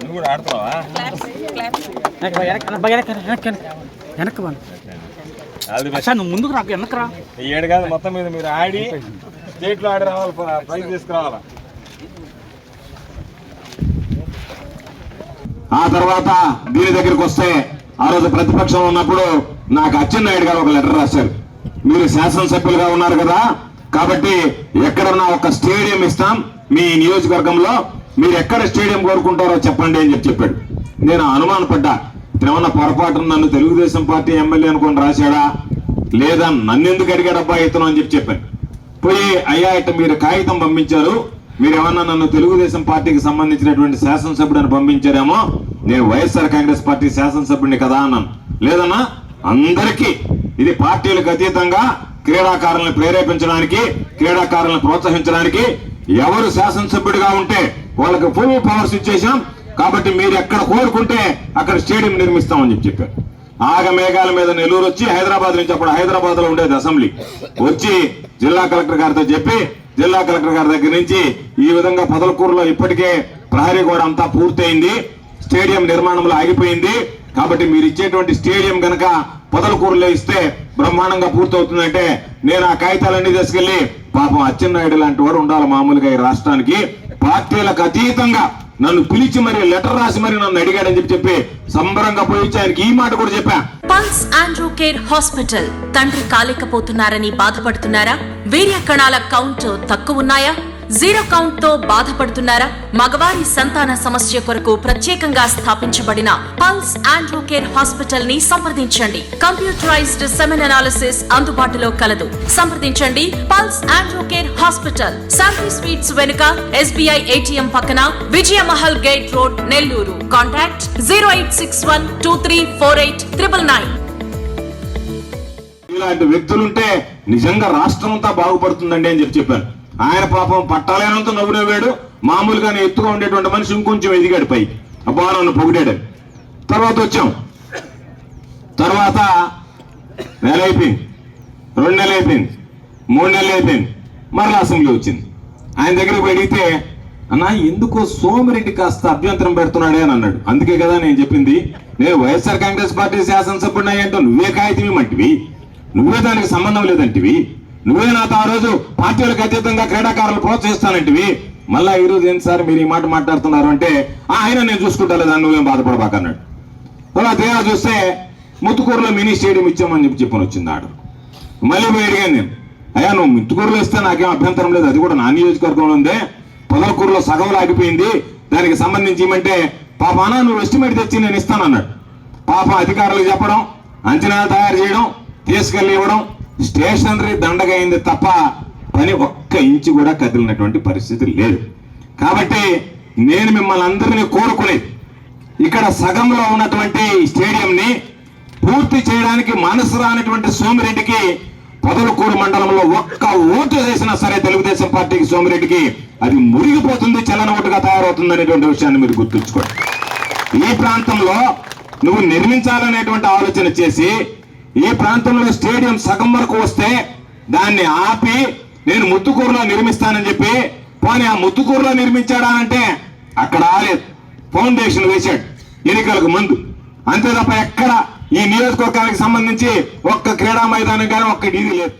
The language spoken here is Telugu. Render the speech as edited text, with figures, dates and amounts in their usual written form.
నువ్వు కూడా ఆడుతున్నావా? నువ్వు ముందుకు రాకు, వెనక్కి రా. ఈ ఏడు కాదు మొత్తం మీద మీరు ఆడి స్టేట్లో ఆడి రావాలి, ప్రైజ్ తీసుకురావాలా. ఆ తర్వాత దీని దగ్గరికి వస్తే ఆ రోజు ప్రతిపక్షం ఉన్నప్పుడు నాకు అచ్చెన్నాయుడు గారు ఒక లెటర్ రాశారు. మీరు శాసనసభ్యులుగా ఉన్నారు కదా, కాబట్టి ఎక్కడన్నా ఒక స్టేడియం ఇస్తాం మీ నియోజకవర్గంలో, మీరు ఎక్కడ స్టేడియం కోరుకుంటారో చెప్పండి అని చెప్పాడు. నేను అనుమానపడ్డా, ఏమన్నా పొరపాటు నన్ను తెలుగుదేశం పార్టీ ఎమ్మెల్యే అనుకుని రాశాడా లేదా నన్ను ఎందుకు అడిగాడబ్బా ఇతను అని చెప్పాను. పోయి అయ్యా ఇట్ట మీరు కాగితం పంపించారు, మీరు ఏమన్నా నన్ను తెలుగుదేశం పార్టీకి సంబంధించినటువంటి శాసనసభ్యుడిని పంపించారేమో, నేను వైఎస్ఆర్ కాంగ్రెస్ పార్టీ శాసనసభ్యుడిని కదా అన్నాను. లేదన్నా, అందరికీ ఇది పార్టీలకు అతీతంగా క్రీడాకారులను ప్రేరేపించడానికి, క్రీడాకారులను ప్రోత్సహించడానికి ఎవరు శాసనసభ్యుడిగా ఉంటే వాళ్ళకి ఫుల్ పవర్స్ ఇచ్చేసాం, కాబట్టి మీరు ఎక్కడ కోరుకుంటే అక్కడ స్టేడియం నిర్మిస్తామని చెప్పారు. ఆగమేఘాల మీద నెల్లూరు వచ్చి హైదరాబాద్ నుంచి, అప్పుడు హైదరాబాద్ లో ఉండేది అసెంబ్లీ, వచ్చి జిల్లా కలెక్టర్ గారితో చెప్పి జిల్లా కలెక్టర్ గారి దగ్గర నుంచి ఈ విధంగా పొదలకూరులో ఇప్పటికే ప్రహరీ గోడ అంతా పూర్తయింది, స్టేడియం నిర్మాణంలో ఆగిపోయింది, కాబట్టి మీరు ఇచ్చేటువంటి స్టేడియం గనక పొదలకూరులో ఇస్తే బ్రహ్మాండంగా పూర్తవుతుందంటే నేను ఆ కాగితాలన్నీ తీసుకెళ్లి, పాపం అచ్చెన్నాయుడు లాంటి వాడు ఉండాలి మామూలుగా ఈ రాష్ట్రానికి, పార్టీలకు అతీతంగా నన్ను పిలిచి మరి లెటర్ రాసి మరి నన్ను అడిగాడని చెప్పి సంబరంగా పోయి ఆయనకి ఈ మాట కూడా చెప్పా. Pulse Andrew care hospital. తండ్రి కాలేకపోతున్నారని బాధపడుతున్నారా? వీర్య కణాల కౌంట్ తక్కువ ఉన్నాయా? జీరో కౌంట్ తో బాధపడుతున్నారా? మగవారి సంతాన సమస్య కొరకు ప్రత్యేకంగా స్థాపించబడిన పల్స్ ఆండ్రూ కేర్ హాస్పిటల్ ని సంప్రదించండి. కంప్యూటరైజ్డ్ సెమెన్ అనాలిసిస్ అందుబాటులో కలదు. సంప్రదించండి పల్స్ ఆండ్రూ కేర్ హాస్పిటల్, శాంతి స్వీట్స్ వెనుక, SBI ATM పక్కన, Vijaya Mahal gate road, Nellore. Contact 0861234899. ఇలాంటి వ్యక్తులుంటే నిజంగా రాష్ట్రం అంతా బాగుపడుతుందండి అని చెప్పాను. ఆయన పాపం పట్టాలేనంత నవ్వు నవ్వాడు, మామూలుగానే ఎత్తుగా ఉండేటువంటి మనిషి ఇంకొంచెం ఎదిగాడు పై, అబ్బా నన్ను పొగిడాడు. తర్వాత వచ్చాం, తర్వాత నెల అయిపోయింది, 2 నెలలు అయిపోయింది, 3 నెలలు అయిపోయింది, మరలా అసెంబ్లీ వచ్చింది. ఆయన దగ్గరికి అడిగితే, అన్నా ఎందుకో సోమిరెడ్డి కాస్త అభ్యంతరం పెడుతున్నాడే అని అన్నాడు. అందుకే కదా నేను చెప్పింది, నేను వైఎస్ఆర్ కాంగ్రెస్ పార్టీ శాసనసభ్యుడిని అయ్యంటో నువ్వే కాగితమేమంటివి, నువ్వే దానికి సంబంధం లేదంటివి, నువ్వే నాతో ఆ రోజు పార్టీలకు అతీతంగా క్రీడాకారులు ప్రోత్సహిస్తానంటివి, మళ్ళా ఈ రోజు ఏంటి సార్ మీరు ఈ మాట మాట్లాడుతున్నారు అంటే, ఆయన నేను చూసుకుంటా లేదా నువ్వేం బాధపడబాకన్నాడు. అలా తేడా చూస్తే ముత్తుకూరులో మినీ స్టేడియం ఇచ్చామని చెప్పని వచ్చింది ఆడు. మళ్ళీ పోయి అడిగాను నేను, అయ్యా నువ్వు ముత్తుకూరులో ఇస్తే నాకేం అభ్యంతరం లేదు, అది కూడా నా నియోజకవర్గంలో ఉందే, పొదలకూరులో సగంలో ఆగిపోయింది, దానికి సంబంధించి ఇవ్వమంటే పాపానా నువ్వు ఎస్టిమేట్ తెచ్చి నేను ఇస్తానన్నాడు. పాపం అధికారులకు చెప్పడం, అంచనాలు తయారు చేయడం, తీసుకెళ్ళి ఇవ్వడం, స్టేషనరీ దండగైంది తప్ప పని ఒక్క ఇంచు కూడా కదిలినటువంటి పరిస్థితి లేదు. కాబట్టి నేను మిమ్మల్ని అందరినీ కోరుకునేది, ఇక్కడ సగంలో ఉన్నటువంటి స్టేడియంని పూర్తి చేయడానికి మనసు రానటువంటి సోమిరెడ్డికి పొదలకూరు మండలంలో ఒక్క ఓటు వేసినా సరే తెలుగుదేశం పార్టీకి సోమిరెడ్డికి అది మురిగిపోతుంది, చలన ఓటుగా తయారవుతుంది అనేటువంటి విషయాన్ని మీరు గుర్తుంచుకోండి. ఈ ప్రాంతంలో నువ్వు నిర్మించాలనేటువంటి ఆలోచన చేసి ఈ ప్రాంతంలో స్టేడియం సగం వరకు వస్తే దాన్ని ఆపి నేను ముత్తుకూరులో నిర్మిస్తానని చెప్పి పోనీ ఆ ముత్తుకూరులో నిర్మించాడా అంటే అక్కడ ఆలేదు, ఫౌండేషన్ వేశాడు ఎన్నికలకు ముందు. అంతే తప్ప ఎక్కడ ఈ నియోజకవర్గానికి సంబంధించి ఒక్క క్రీడా మైదానం కానీ ఒక్క డీజీ లేదు.